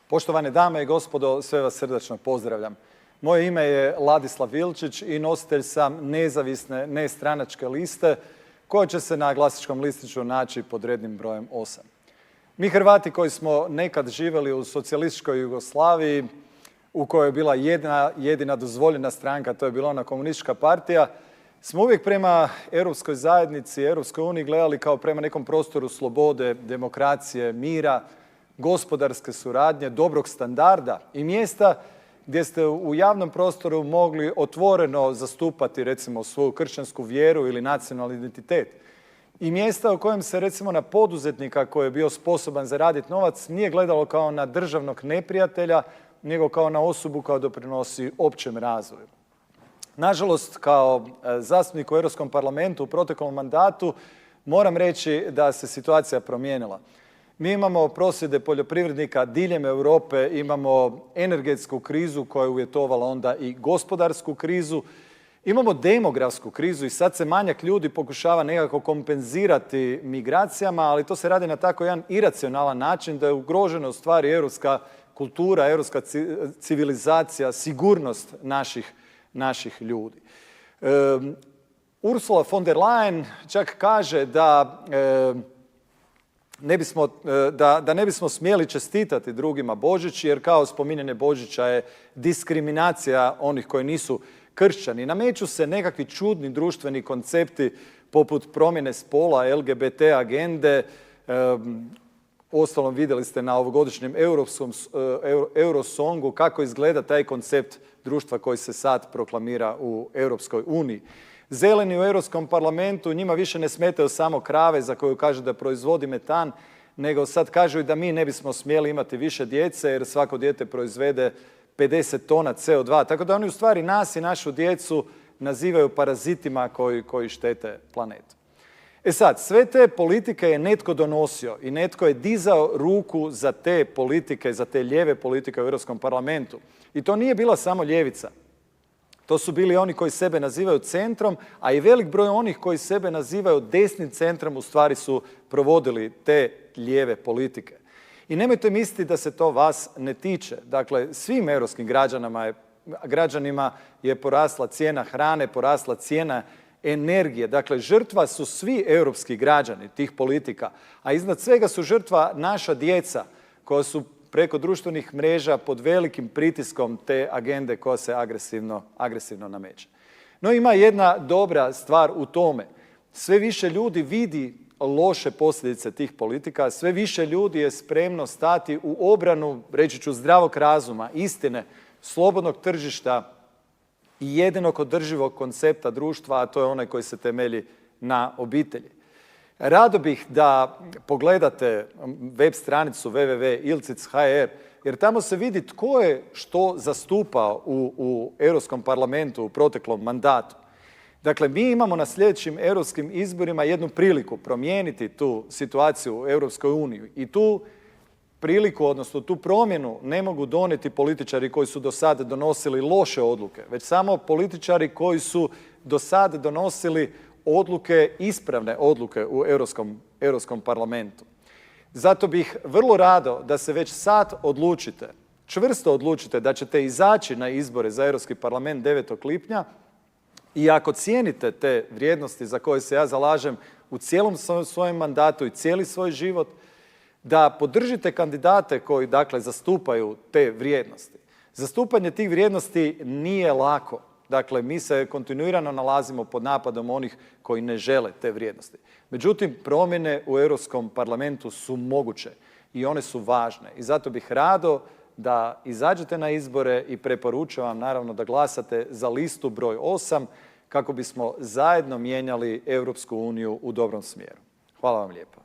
Poštovane dame i gospodo, sve vas srdačno pozdravljam. Moje ime je Ladislav Vilčić i nositelj sam nezavisne, nestranačke liste koja će se na glasačkom listiću naći pod rednim brojem 8. Mi Hrvati koji smo nekad živjeli u socijalističkoj Jugoslaviji, u kojoj je bila jedina dozvoljena stranka, to je bila ona komunistička partija, smo uvijek prema Europskoj zajednici, Europskoj uniji gledali kao prema nekom prostoru slobode, demokracije, mira, gospodarske suradnje, dobrog standarda i mjesta gdje ste u javnom prostoru mogli otvoreno zastupati recimo svoju kršćansku vjeru ili nacionalni identitet. I mjesta u kojem se recimo na poduzetnika koji je bio sposoban zaraditi novac nije gledalo kao na državnog neprijatelja, nego kao na osobu koja doprinosi općem razvoju. Nažalost, kao zastupnik u Europskom parlamentu u proteklom mandatu moram reći da se situacija promijenila. Mi imamo prosvjede poljoprivrednika diljem Europe, imamo energetsku krizu koja je uvjetovala onda i gospodarsku krizu, imamo demografsku krizu i sad se manjak ljudi pokušava nekako kompenzirati migracijama, ali to se radi na tako jedan iracionalan način da je ugrožena u stvari europska kultura, europska civilizacija, sigurnost naših ljudi. Ursula von der Leyen čak kaže da ne bismo smjeli čestitati drugima Božić, jer kao spominjanje Božića je diskriminacija onih koji nisu kršćani. Nameću se nekakvi čudni društveni koncepti poput promjene spola, LGBT agende. Uostalom vidjeli ste na ovogodišnjem Eurosongu kako izgleda taj koncept društva koji se sad proklamira u Europskoj uniji. Zeleni u Europskom parlamentu, njima više ne smetaju samo krave za koju kaže da proizvodi metan, nego sad kažu i da mi ne bismo smjeli imati više djece jer svako dijete proizvede 50 tona CO2. Tako da oni u stvari nas i našu djecu nazivaju parazitima koji štete planetu. E sad, sve te politike je netko donosio i netko je dizao ruku za te politike, za te lijeve politike u Europskom parlamentu. I to nije bila samo ljevica. To su bili oni koji sebe nazivaju centrom, a i velik broj onih koji sebe nazivaju desnim centrom u stvari su provodili te lijeve politike. I nemojte misliti da se to vas ne tiče. Dakle, svim europskim građanima je porasla cijena hrane, porasla cijena energije. Dakle, žrtva su svi europski građani tih politika, a iznad svega su žrtva naša djeca koja su preko društvenih mreža pod velikim pritiskom te agende koja se agresivno nameće. No ima jedna dobra stvar u tome. Sve više ljudi vidi loše posljedice tih politika, sve više ljudi je spremno stati u obranu, reći ću, zdravog razuma, istine, slobodnog tržišta i jedinog održivog koncepta društva, a to je onaj koji se temelji na obitelji. Rado bih da pogledate web stranicu www.ilcic.hr jer tamo se vidi tko je što zastupao u Europskom parlamentu u proteklom mandatu. Dakle, mi imamo na sljedećim europskim izborima jednu priliku promijeniti tu situaciju u Europskoj uniji i tu priliku, odnosno tu promjenu ne mogu donijeti političari koji su do sada donosili loše odluke, već samo političari koji su do sada donosili odluke, ispravne odluke u Europskom parlamentu. Zato bih vrlo rado da se već sad odlučite, čvrsto odlučite da ćete izaći na izbore za Europski parlament 9. lipnja i ako cijenite te vrijednosti za koje se ja zalažem u cijelom svojem mandatu i cijeli svoj život, da podržite kandidate koji dakle zastupaju te vrijednosti. Zastupanje tih vrijednosti nije lako. Dakle, mi se kontinuirano nalazimo pod napadom onih koji ne žele te vrijednosti. Međutim, promjene u Europskom parlamentu su moguće i one su važne. I zato bih rado da izađete na izbore i preporučujem naravno da glasate za listu broj 8 kako bismo zajedno mijenjali Europsku uniju u dobrom smjeru. Hvala vam lijepo.